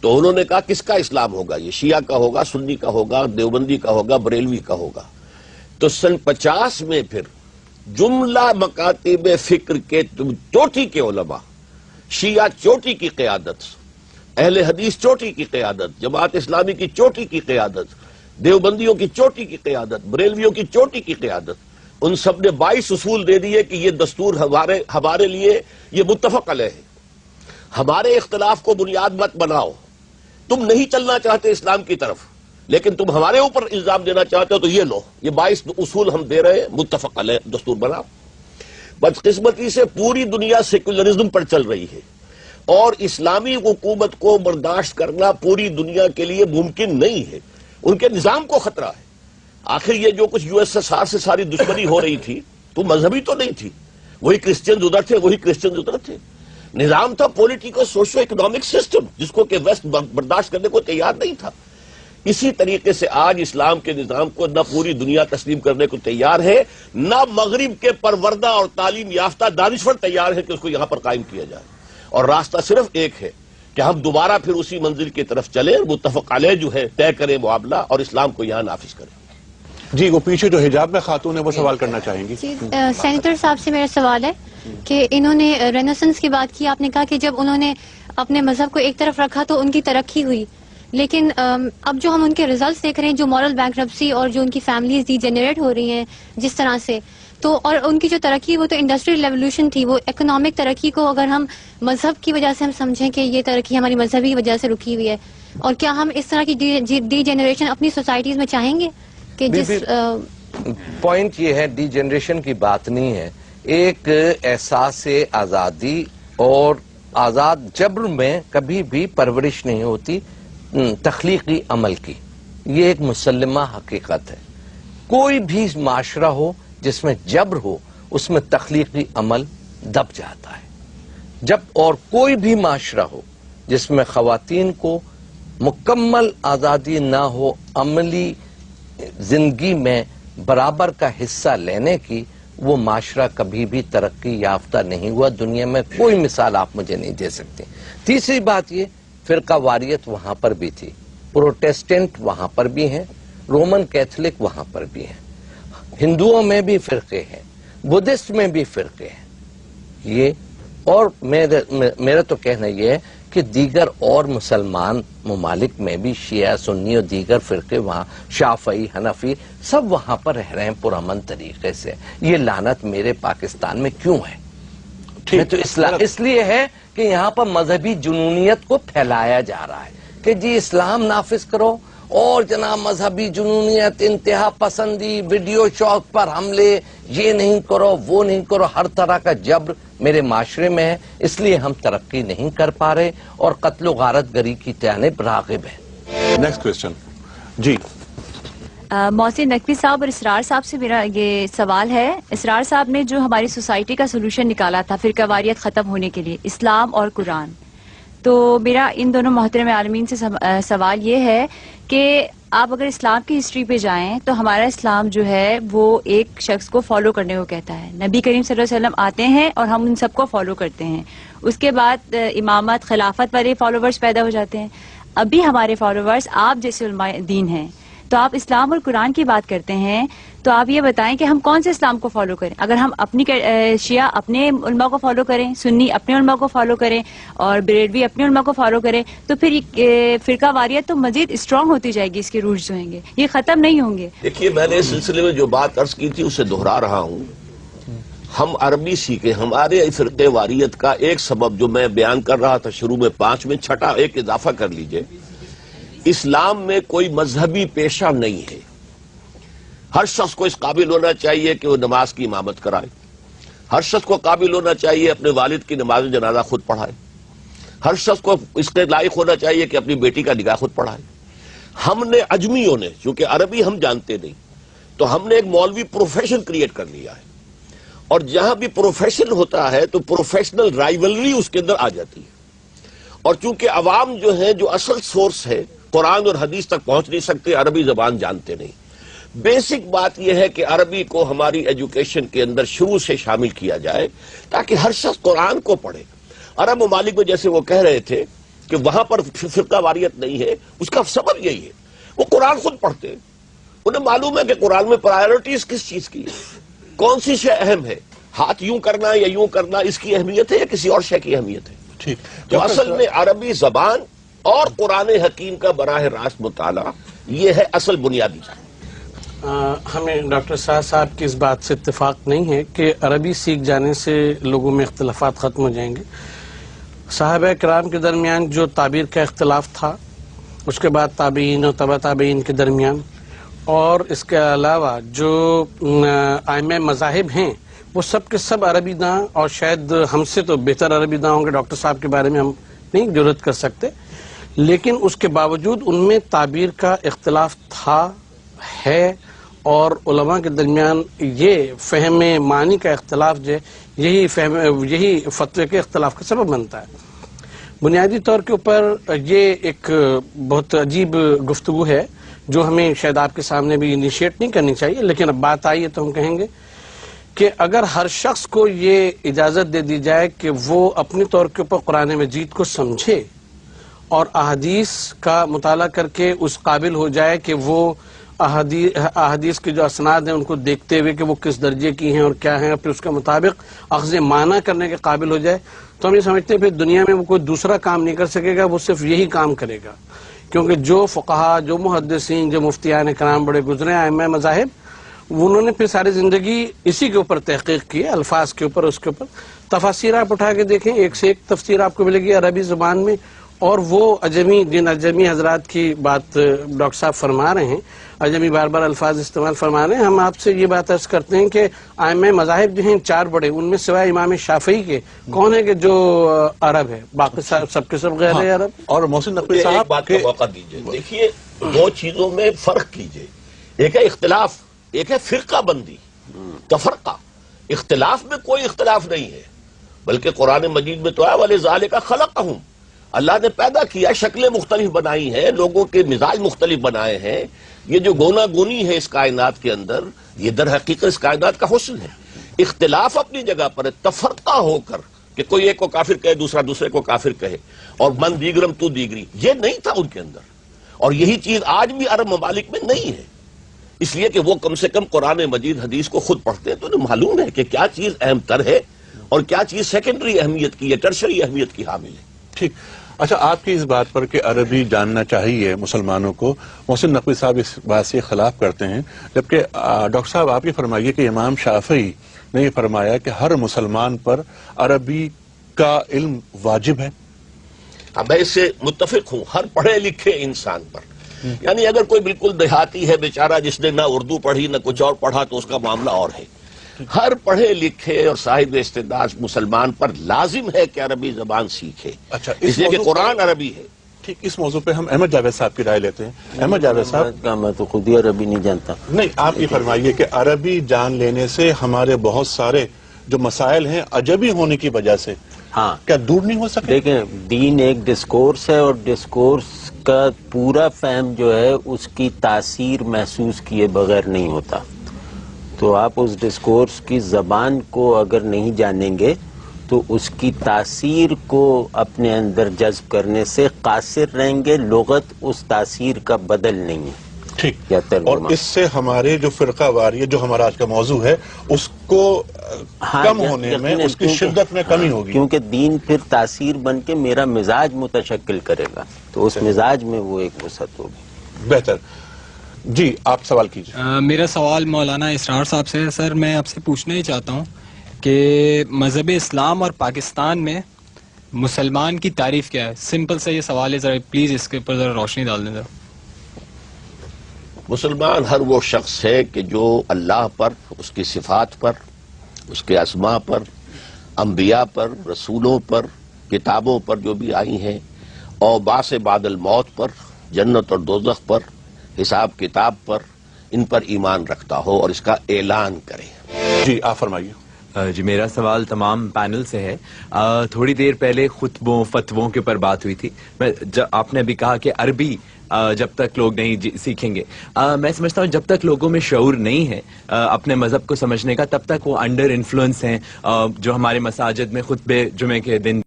تو انہوں نے کہا کس کا اسلام ہوگا؟ یہ شیعہ کا ہوگا، سنی کا ہوگا، دیوبندی کا ہوگا، بریلوی کا ہوگا؟ تو سن 50 میں پھر جملہ مکاتب فکر کے چوٹی کے علماء، شیعہ چوٹی کی قیادت، اہل حدیث چوٹی کی قیادت، جماعت اسلامی کی چوٹی کی قیادت، دیوبندیوں کی چوٹی کی قیادت، بریلویوں کی چوٹی کی قیادت، ان سب نے 22 اصول دے دیے کہ یہ دستور ہمارے لیے یہ متفق علیہ ہے، ہمارے اختلاف کو بنیاد مت بناؤ، تم نہیں چلنا چاہتے اسلام کی طرف لیکن تم ہمارے اوپر الزام دینا چاہتے ہو تو یہ لو، یہ 22 اصول ہم دے رہے ہیں، متفق علیہ دستور بناؤ۔ بدقسمتی سے پوری دنیا سیکولرزم پر چل رہی ہے اور اسلامی حکومت کو برداشت کرنا پوری دنیا کے لیے ممکن نہیں ہے، ان کے نظام کو خطرہ ہے۔ آخر یہ جو کچھ USSR سے ساری دشمنی ہو رہی تھی تو مذہبی تو نہیں تھی، وہی کرسچنز ادھر تھے، وہی کرسچنز ادھر تھے، نظام تھا پولیٹیکل سوشو اکنامک سسٹم جس کو کہ ویسٹ برداشت کرنے کو تیار نہیں تھا۔ اسی طریقے سے آج اسلام کے نظام کو نہ پوری دنیا تسلیم کرنے کو تیار ہے، نہ مغرب کے پروردہ اور تعلیم یافتہ دانشور تیار ہے کہ اس کو یہاں پر قائم کیا جائے، اور راستہ صرف ایک ہے کہ ہم دوبارہ پھر اسی منزل کی طرف چلیں، متفق علیہ جو ہے طے کریں معاملہ اور اسلام کو یہاں نافذ کریں۔ جی وہ پیچھے جو حجاب میں خاتون ہے وہ سوال کرنا چاہیں گی؟ جی سینیٹر صاحب سے میرا سوال ہے کہ انہوں نے رینیسنس کی بات کی، آپ نے کہا کہ جب انہوں نے اپنے مذہب کو ایک طرف رکھا تو ان کی ترقی ہوئی، لیکن اب جو ہم ان کے ریزلٹس دیکھ رہے ہیں، جو مورل بینکرپسی اور جو ان کی فیملیز ڈی جنریٹ ہو رہی ہیں جس طرح سے، تو اور ان کی جو ترقی وہ تو انڈسٹریل ریولیوشن تھی، وہ اکنامک ترقی کو اگر ہم مذہب کی وجہ سے ہم سمجھیں کہ یہ ترقی ہماری مذہبی وجہ سے رکی ہوئی ہے، اور کیا ہم اس طرح کی ڈی جنریشن اپنی سوسائٹیز میں چاہیں گے کہ جس پوائنٹ یہ ہے ڈی جنریشن کی بات نہیں ہے، ایک احساس آزادی اور آزاد جبر میں کبھی بھی پرورش نہیں ہوتی تخلیقی عمل کی، یہ ایک مسلمہ حقیقت ہے۔ کوئی بھی معاشرہ ہو جس میں جبر ہو اس میں تخلیقی عمل دب جاتا ہے، جب اور کوئی بھی معاشرہ ہو جس میں خواتین کو مکمل آزادی نہ ہو عملی زندگی میں برابر کا حصہ لینے کی، وہ معاشرہ کبھی بھی ترقی یافتہ نہیں ہوا۔ دنیا میں کوئی مثال آپ مجھے نہیں دے سکتے۔ تیسری بات یہ، فرقہ واریت وہاں پر بھی تھی، پروٹیسٹنٹ وہاں پر بھی ہیں، رومن کیتھولک وہاں پر بھی ہیں، ہندوؤں میں بھی فرقے ہیں، بدھسٹ میں بھی فرقے ہیں، یہ اور میرا تو کہنا یہ ہے کہ دیگر اور مسلمان ممالک میں بھی شیعہ سنی اور دیگر فرقے وہاں شافعی حنفی سب وہاں پر رہ رہے ہیں پرامن طریقے سے۔ یہ لعنت میرے پاکستان میں کیوں ہے؟ تو اس لیے ہے کہ یہاں پر مذہبی جنونیت کو پھیلایا جا رہا ہے کہ جی اسلام نافذ کرو اور جناب مذہبی جنونیت، انتہا پسندی، ویڈیو شاپ پر حملے، یہ نہیں کرو وہ نہیں کرو، ہر طرح کا جبر میرے معاشرے میں ہے، اس لیے ہم ترقی نہیں کر پا رہے اور قتل و غارت گری کی جانب راغب ہیں۔ نیکسٹ کوسچن جی محسن نقوی صاحب اور اسرار صاحب سے میرا یہ سوال ہے۔ اسرار صاحب نے جو ہماری سوسائٹی کا سولوشن نکالا تھا فرقہ واریت ختم ہونے کے لیے، اسلام اور قرآن، تو میرا ان دونوں محترم عالمین سے سوال یہ ہے کہ آپ اگر اسلام کی ہسٹری پہ جائیں تو ہمارا اسلام جو ہے وہ ایک شخص کو فالو کرنے کو کہتا ہے، نبی کریم صلی اللہ علیہ وسلم آتے ہیں اور ہم ان سب کو فالو کرتے ہیں، اس کے بعد امامت خلافت والے فالوورز پیدا ہو جاتے ہیں، ابھی ہمارے فالوورز آپ جیسے علماء دین ہیں، تو آپ اسلام اور قرآن کی بات کرتے ہیں، تو آپ یہ بتائیں کہ ہم کون سے اسلام کو فالو کریں؟ اگر ہم اپنی شیعہ اپنے علماء کو فالو کریں، سنی اپنے علماء کو فالو کریں اور بریلوی اپنے علماء کو فالو کریں، تو پھر فرقہ واریت تو مزید اسٹرانگ ہوتی جائے گی، اس کے روٹس جو ہیں گے یہ ختم نہیں ہوں گے۔ دیکھیے میں نے اس سلسلے میں جو بات عرض کی تھی اسے دہرا رہا ہوں، ہم عربی سیکھیں، ہمارے فرقہ واریت کا ایک سبب جو میں بیان کر رہا تھا شروع میں 5 میں، چھٹا ایک اضافہ کر لیجئے، اسلام میں کوئی مذہبی پیشہ نہیں ہے، ہر شخص کو اس قابل ہونا چاہیے کہ وہ نماز کی امامت کرائے، ہر شخص کو قابل ہونا چاہیے اپنے والد کی نماز جنازہ خود پڑھائے، ہر شخص کو اس کے لائق ہونا چاہیے کہ اپنی بیٹی کا نکاح خود پڑھائے۔ ہم نے اجمیوں نے، چونکہ عربی ہم جانتے نہیں، تو ہم نے ایک مولوی پروفیشن کریٹ کر لیا ہے، اور جہاں بھی پروفیشن ہوتا ہے تو پروفیشنل رائیولری اس کے اندر آ جاتی ہے، اور چونکہ عوام جو ہے جو اصل سورس ہے قرآن اور حدیث تک پہنچ نہیں سکتے، عربی زبان جانتے نہیں۔ بیسک بات یہ ہے کہ عربی کو ہماری ایجوکیشن کے اندر شروع سے شامل کیا جائے تاکہ ہر شخص قرآن کو پڑھے۔ عرب ممالک میں جیسے وہ کہہ رہے تھے کہ وہاں پر فرقہ واریت نہیں ہے، اس کا سبب یہی ہے وہ قرآن خود پڑھتے ہیں، انہیں معلوم ہے کہ قرآن میں پرائیورٹیز کس چیز کی ہے، کون سی شے اہم ہے، ہاتھ یوں کرنا یا یوں کرنا اس کی اہمیت ہے یا کسی اور شے کی اہمیت ہے. ٹھیک. تو اصل میں عربی زبان اور قرآن حکیم کا براہ راست مطالعہ یہ ہے اصل بنیادی چیز. ہمیں ڈاکٹر شاہ صاحب کی اس بات سے اتفاق نہیں ہے کہ عربی سیکھ جانے سے لوگوں میں اختلافات ختم ہو جائیں گے. صحابہ کرام کے درمیان جو تعبیر کا اختلاف تھا، اس کے بعد تابعین اور تبع تابعین کے درمیان، اور اس کے علاوہ جو ائمہ مذاہب ہیں وہ سب کے سب عربی داں، اور شاید ہم سے تو بہتر عربی داں ہوں گے. ڈاکٹر صاحب کے بارے میں ہم نہیں جرات کر سکتے، لیکن اس کے باوجود ان میں تعبیر کا اختلاف تھا، ہے، اور علماء کے درمیان یہ فہم معنی کا اختلاف جو ہے یہی فتوے کے اختلاف کا سبب بنتا ہے. بنیادی طور کے اوپر یہ ایک بہت عجیب گفتگو ہے جو ہمیں شاید آپ کے سامنے بھی انیشیٹ نہیں کرنی چاہیے، لیکن اب بات آئی ہے تو ہم کہیں گے کہ اگر ہر شخص کو یہ اجازت دے دی جائے کہ وہ اپنے طور کے اوپر قرآن مجید کو سمجھے اور احادیث کا مطالعہ کر کے اس قابل ہو جائے کہ وہ احادیث کے جو اسناد ہیں ان کو دیکھتے ہوئے کہ وہ کس درجے کی ہیں اور کیا ہیں، اور پھر اس کے مطابق اخذ معنی کرنے کے قابل ہو جائے، تو ہم یہ سمجھتے ہیں پھر دنیا میں وہ کوئی دوسرا کام نہیں کر سکے گا، وہ صرف یہی کام کرے گا. کیونکہ جو فقہا، جو محدثین، جو مفتیان کرام بڑے گزرے ائمہ مذاہب، انہوں نے پھر ساری زندگی اسی کے اوپر تحقیق کی ہے، الفاظ کے اوپر، اس کے اوپر. تفاسیر آپ اٹھا کے دیکھیں، ایک سے ایک تفسیر آپ کو ملے گی عربی زبان میں. اور وہ جن اجمی حضرات کی بات ڈاکٹر صاحب فرما رہے ہیں، اجمی بار بار الفاظ استعمال فرما رہے ہیں، ہم آپ سے یہ بات عرض کرتے ہیں کہ ائمہ مذاہب جو ہیں 4 بڑے، ان میں سوائے امام شافعی کے کون ہے کہ جو عرب ہے؟ باقی سب کے سب غیر ہے عرب. اور محسن نقوی ایک صاحب بات کا موقع دیجیے. دیکھیے، 2 چیزوں میں فرق کیجیے، ایک ہے اختلاف، ایک ہے فرقہ بندی، تفرقہ. اختلاف میں کوئی اختلاف نہیں ہے، بلکہ قرآن مجید میں تو ہے وَلِذَٰلِكَ خَلَقَهُمْ، اللہ نے پیدا کیا، شکلیں مختلف بنائی ہیں، لوگوں کے مزاج مختلف بنائے ہیں. یہ جو گونا گونی ہے اس کائنات کے اندر، یہ در حقیقت اس کائنات کا حسن ہے. اختلاف اپنی جگہ پر ہے، تفرقہ ہو کر کہ کوئی ایک کو کافر کہے، دوسرا دوسرے کو کافر کہے، اور من دیگرم تو دیگری، یہ نہیں تھا ان کے اندر. اور یہی چیز آج بھی عرب ممالک میں نہیں ہے، اس لیے کہ وہ کم سے کم قرآن مجید حدیث کو خود پڑھتے ہیں، تو انہیں معلوم ہے کہ کیا چیز اہم تر ہے اور کیا چیز سیکنڈری اہمیت کی ہے، ٹرشری اہمیت کی حامل ہے. ٹھیک. اچھا، آپ کی اس بات پر کہ عربی جاننا چاہیے مسلمانوں کو، محسن نقوی صاحب اس بات سے خلاف کرتے ہیں، جبکہ ڈاکٹر صاحب آپ یہ فرمائیے کہ امام شافعی نے یہ فرمایا کہ ہر مسلمان پر عربی کا علم واجب ہے. میں اس سے متفق ہوں، ہر پڑھے لکھے انسان پر. یعنی اگر کوئی بالکل دیہاتی ہے بیچارہ جس نے نہ اردو پڑھی نہ کچھ اور پڑھا تو اس کا معاملہ اور ہے. ہر پڑھے لکھے اور صاحب استعداد مسلمان پر لازم ہے کہ عربی زبان سیکھے. اچھا، اس لیے کہ قرآن عربی ہے. ٹھیک. اس موضوع پہ ہم احمد جاوید صاحب کی رائے لیتے ہیں. احمد جاوید صاحب، میں تو خود ہی عربی نہیں جانتا. نہیں، آپ یہ فرمائیے کہ عربی جان لینے سے ہمارے بہت سارے جو مسائل ہیں عجمی ہونے کی وجہ سے ہاں، کیا دور نہیں ہو سکے؟ دیکھیں، دین ایک ڈسکورس ہے، اور ڈسکورس کا پورا فہم جو ہے اس کی تاثیر محسوس کیے بغیر نہیں ہوتا. تو آپ اس ڈسکورس کی زبان کو اگر نہیں جانیں گے تو اس کی تاثیر کو اپنے اندر جذب کرنے سے قاصر رہیں گے. لغت اس تاثیر کا بدل نہیں ہے. ٹھیک. یا ترجمہ. اور اس سے ہمارے جو فرقہ واریت جو ہمارا آج کا موضوع ہے اس کو کم ہونے میں، اس کی شدت میں کمی ہوگی، کیونکہ دین پھر تاثیر بن کے میرا مزاج متشکل کرے گا، تو اس مزاج میں وہ ایک وسعت ہوگی. بہتر. جی، آپ سوال کیجیے. میرا سوال مولانا اسرار صاحب سے ہے. سر، میں آپ سے پوچھنا ہی چاہتا ہوں کہ مذہب اسلام اور پاکستان میں مسلمان کی تعریف کیا ہے؟ سمپل سے یہ سوال ہے، ذرا پلیز اس کے اوپر ذرا روشنی ڈال دیں. ذرا مسلمان ہر وہ شخص ہے کہ جو اللہ پر، اس کی صفات پر، اس کے اسماء پر، انبیاء پر، رسولوں پر، کتابوں پر جو بھی آئی ہیں، اور بعث بعد الموت پر، جنت اور دوزخ پر، حساب کتاب پر، ان پر ایمان رکھتا ہو اور اس کا اعلان کرے. جی، آپ فرمائیے. جی، میرا سوال تمام پینل سے ہے. تھوڑی دیر پہلے خطبوں فتووں کے اوپر بات ہوئی تھی. آپ نے ابھی کہا کہ عربی جب تک لوگ نہیں سیکھیں گے، میں سمجھتا ہوں جب تک لوگوں میں شعور نہیں ہے اپنے مذہب کو سمجھنے کا، تب تک وہ انڈر انفلوئنس ہیں. جو ہمارے مساجد میں خطبے جمعے کے دن